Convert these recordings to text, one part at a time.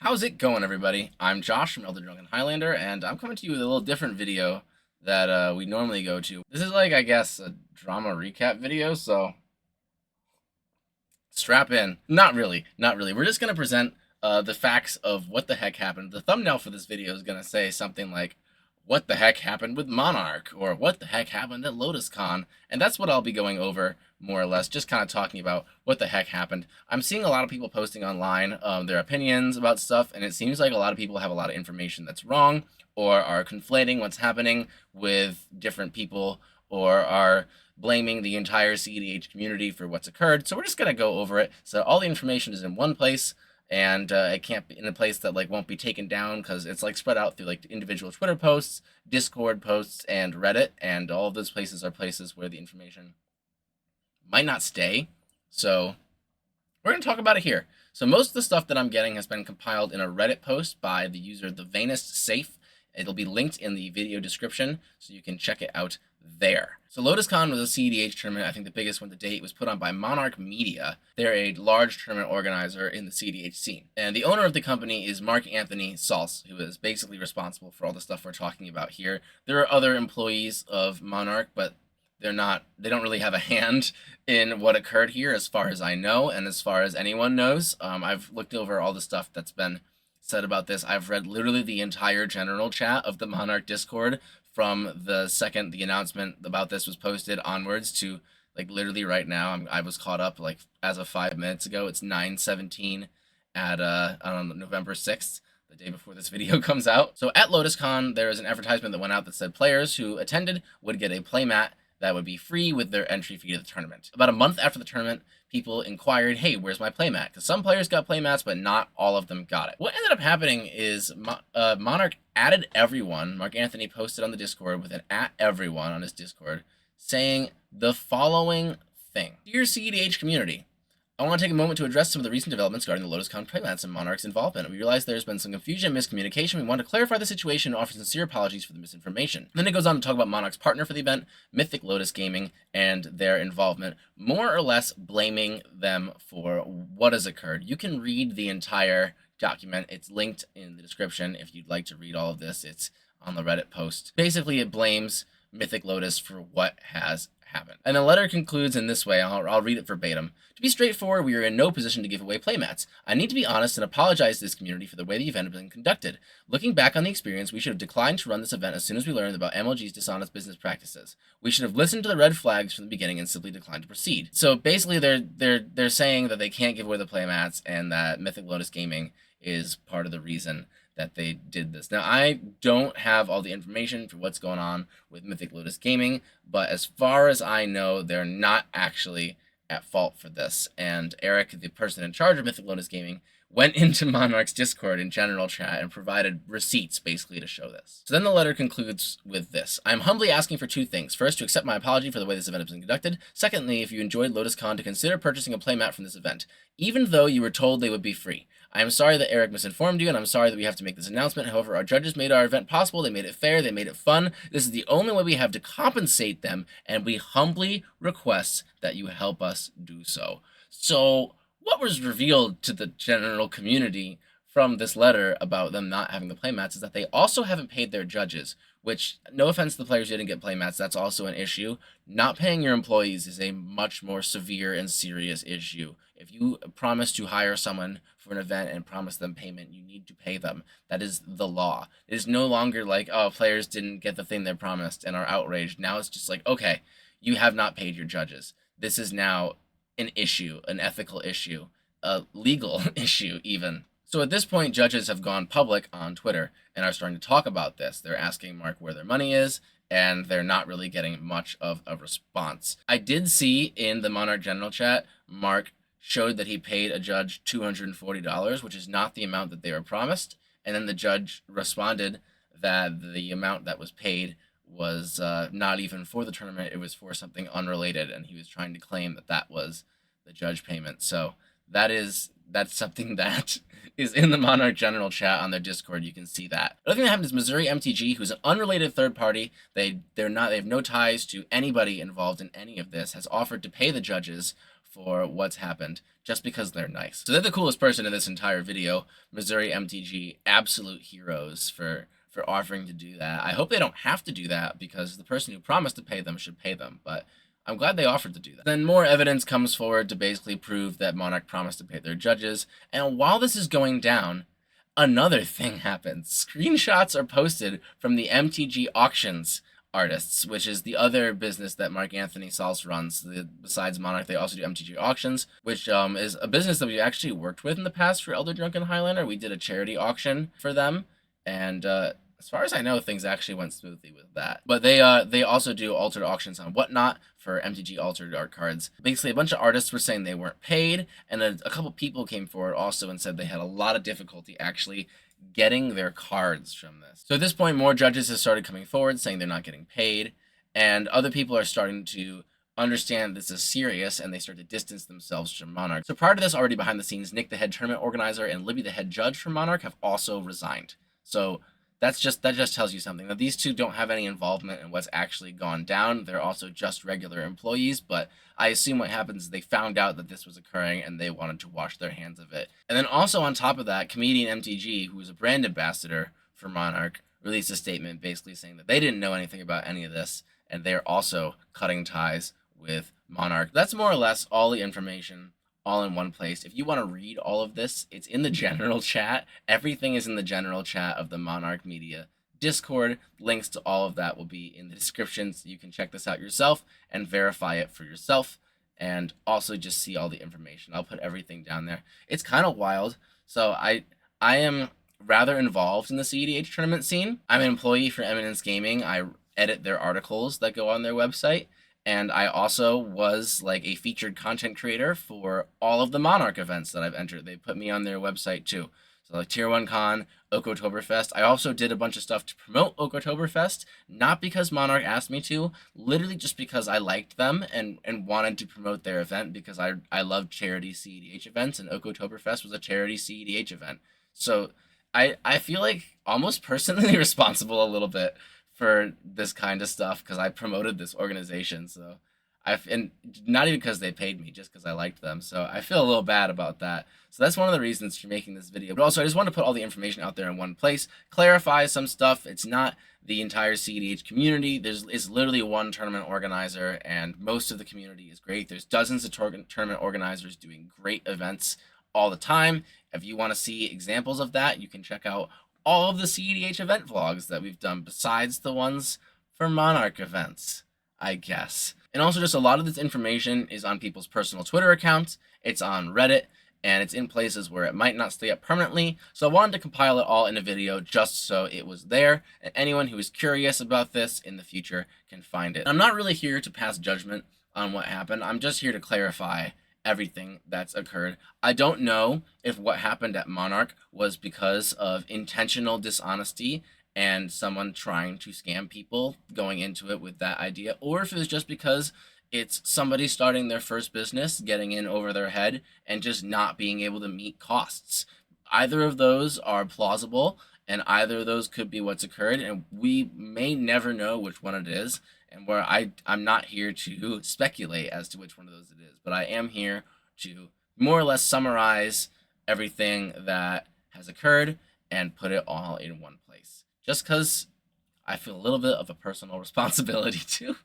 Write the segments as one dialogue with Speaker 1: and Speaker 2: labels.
Speaker 1: How's it going, everybody? I'm Josh from Elder Drunken Highlander, and I'm coming to you with a little different video that we normally go to. This is like, I guess, a drama recap video, so strap in. Not really, not really. We're just going to present the facts of what the heck happened. The thumbnail for this video is going to say something like, what the heck happened with Monarch, or what the heck happened at Lotuscon, and that's what I'll be going over, more or less, just kind of talking about what the heck happened. I'm seeing a lot of people posting online their opinions about stuff, and it seems like a lot of people have a lot of information that's wrong, or are conflating what's happening with different people, or are blaming the entire cEDH community for what's occurred. So we're just going to go over it, so all the information is in one place, and it can't be in a place that like won't be taken down, because it's like spread out through like individual Twitter posts, Discord posts, and Reddit, and all of those places are places where the information might not stay. So we're going to talk about it here. So most of the stuff that I'm getting has been compiled in a Reddit post by the user The Vainest Safe. It'll be linked in the video description, so you can check it out there. So Lotuscon was a cEDH tournament. I think the biggest one to date. Was put on by Monarch Media. They're a large tournament organizer in the cEDH scene. And the owner of the company is Mark Anthony Salce, who is basically responsible for all the stuff we're talking about here. There are other employees of Monarch, but they don't really have a hand in what occurred here, as far as I know, and as far as anyone knows. I've looked over all the stuff that's been said about this. I've read literally the entire general chat of the Monarch Discord from the second the announcement about this was posted onwards to like literally right now. I was caught up like as of 5 minutes ago. It's 9:17 at on November 6th, the day before this video comes out. So at Lotuscon, there is an advertisement that went out that said players who attended would get a playmat that would be free with their entry fee to the tournament. About a month after the tournament, people inquired, hey, where's my playmat? Because some players got playmats, but not all of them got it. What ended up happening is Monarch added everyone. Mark Anthony posted on the Discord with an @everyone on his Discord saying the following thing. Dear cEDH community, I want to take a moment to address some of the recent developments regarding the Lotuscon playmats and Monarch's involvement. We realize there's been some confusion and miscommunication. We want to clarify the situation and offer sincere apologies for the misinformation. And then it goes on to talk about Monarch's partner for the event, Mythic Lotus Gaming, and their involvement, more or less blaming them for what has occurred. You can read the entire document. It's linked in the description if you'd like to read all of this. It's on the Reddit post. Basically, it blames Mythic Lotus for what has happened. And the letter concludes in this way. I'll read it verbatim. To be straightforward, we are in no position to give away playmats. I need to be honest and apologize to this community for the way the event has been conducted. Looking back on the experience, we should have declined to run this event as soon as we learned about MLG's dishonest business practices. We should have listened to the red flags from the beginning and simply declined to proceed. So basically, they're saying that they can't give away the playmats and that Mythic Lotus Gaming is part of the reason that they did this. Now, I don't have all the information for what's going on with Mythic Lotus Gaming, but as far as I know, they're not actually at fault for this. And Eric, the person in charge of Mythic Lotus Gaming, went into Monarch's Discord in general chat and provided receipts basically to show this. So then the letter concludes with this. I am humbly asking for two things. First, to accept my apology for the way this event has been conducted. Secondly, if you enjoyed Lotuscon, to consider purchasing a playmat from this event, even though you were told they would be free. I am sorry that Eric misinformed you, and I'm sorry that we have to make this announcement. However, our judges made our event possible. They made it fair. They made it fun. This is the only way we have to compensate them, and we humbly request that you help us do so. So what was revealed to the general community from this letter about them not having the playmats is that they also haven't paid their judges, which, no offense to the players who didn't get playmats, that's also an issue. Not paying your employees is a much more severe and serious issue. If you promise to hire someone for an event and promise them payment, you need to pay them. That is the law. It is no longer like, oh, players didn't get the thing they promised and are outraged. Now it's just like, okay, you have not paid your judges. This is now an issue, an ethical issue, a legal issue even. So at this point, judges have gone public on Twitter and are starting to talk about this. They're asking Mark where their money is, and they're not really getting much of a response. I did see in the Monarch General chat, Mark showed that he paid a judge $240, which is not the amount that they were promised. And then the judge responded that the amount that was paid was not even for the tournament. It was for something unrelated, and he was trying to claim that that was the judge payment. So that's something that is in the Monarch General chat on their Discord. You can see that. The other thing that happened is Missouri MTG, who's an unrelated third party. They have no ties to anybody involved in any of this, has offered to pay the judges for what's happened just because they're nice. So they're the coolest person in this entire video. Missouri MTG, absolute heroes for offering to do that. I hope they don't have to do that because the person who promised to pay them should pay them, but I'm glad they offered to do that. Then more evidence comes forward to basically prove that Monarch promised to pay their judges, and while this is going down, another thing happens. Screenshots are posted from the MTG auctions artists, which is the other business that Mark Anthony Salce runs. Besides Monarch, they also do MTG auctions, which is a business that we actually worked with in the past for Elder Drunken Highlander. We did a charity auction for them, and as far as I know, things actually went smoothly with that. But they also do altered auctions on Whatnot for MTG altered art cards. Basically, a bunch of artists were saying they weren't paid, and then a couple people came forward also and said they had a lot of difficulty actually getting their cards from this. So at this point, more judges have started coming forward saying they're not getting paid, and other people are starting to understand this is serious, and they start to distance themselves from Monarch. So prior to this, already behind the scenes, Nick, the head tournament organizer, and Libby, the head judge for Monarch, have also resigned. So that just tells you something. Now, these two don't have any involvement in what's actually gone down. They're also just regular employees, but I assume what happens is they found out that this was occurring and they wanted to wash their hands of it. And then also on top of that, Comedian MTG, who is a brand ambassador for Monarch, released a statement basically saying that they didn't know anything about any of this, and they're also cutting ties with Monarch. That's more or less all the information all in one place. If you want to read all of this, it's in the general chat. Everything is in the general chat of the Monarch Media Discord. Links to all of that will be in the description, so you can check this out yourself and verify it for yourself, and also just see all the information. I'll put everything down there. It's kind of wild. So I am rather involved in the cEDH tournament scene. I'm an employee for Eminence Gaming. I edit their articles that go on their website. And I also was like a featured content creator for all of the Monarch events that I've entered. They put me on their website too. So like Tier 1 Con, Oktoberfest. I also did a bunch of stuff to promote Oktoberfest, not because Monarch asked me to, literally just because I liked them and wanted to promote their event, because I love charity cEDH events, and Oktoberfest was a charity cEDH event. So I feel like almost personally responsible a little bit for this kind of stuff because I promoted this organization. So and not even because they paid me, just because I liked them. So I feel a little bad about that. So that's one of the reasons for making this video. But also, I just want to put all the information out there in one place, clarify some stuff. It's not the entire cEDH community. It's literally one tournament organizer, and most of the community is great. There's dozens of tournament organizers doing great events all the time. If you want to see examples of that, you can check out all of the cEDH event vlogs that we've done, besides the ones for Monarch events, I guess. And also, just a lot of this information is on people's personal Twitter accounts, it's on Reddit, and it's in places where it might not stay up permanently. So I wanted to compile it all in a video just so it was there, and anyone who is curious about this in the future can find it. I'm not really here to pass judgment on what happened. I'm just here to clarify everything that's occurred. I don't know if what happened at Monarch was because of intentional dishonesty and someone trying to scam people going into it with that idea, or if it was just because it's somebody starting their first business, getting in over their head, and just not being able to meet costs. Either of those are plausible, and either of those could be what's occurred, and we may never know which one it is. And where I'm not here to speculate as to which one of those it is, but I am here to more or less summarize everything that has occurred and put it all in one place. Just because I feel a little bit of a personal responsibility too.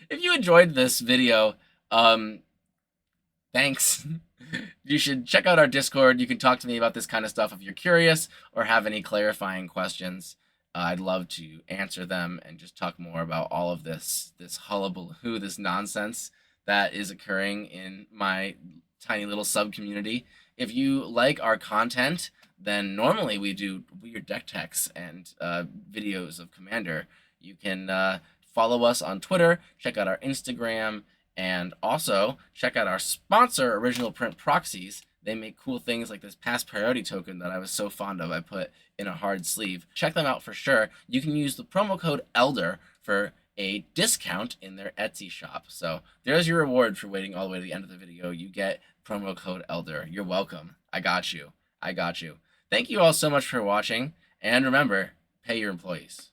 Speaker 1: If you enjoyed this video, thanks. You should check out our Discord. You can talk to me about this kind of stuff if you're curious or have any clarifying questions. I'd love to answer them and just talk more about all of this hullabaloo, this nonsense that is occurring in my tiny little sub-community. If you like our content, then normally we do weird deck techs and videos of Commander. You can follow us on Twitter, check out our Instagram, and also check out our sponsor, Original Print Proxies. They make cool things like this past priority token that I was so fond of. I put in a hard sleeve. Check them out for sure. You can use the promo code ELDER for a discount in their Etsy shop. So there's your reward for waiting all the way to the end of the video. You get promo code ELDER. You're welcome. I got you. I got you. Thank you all so much for watching. And remember, pay your employees.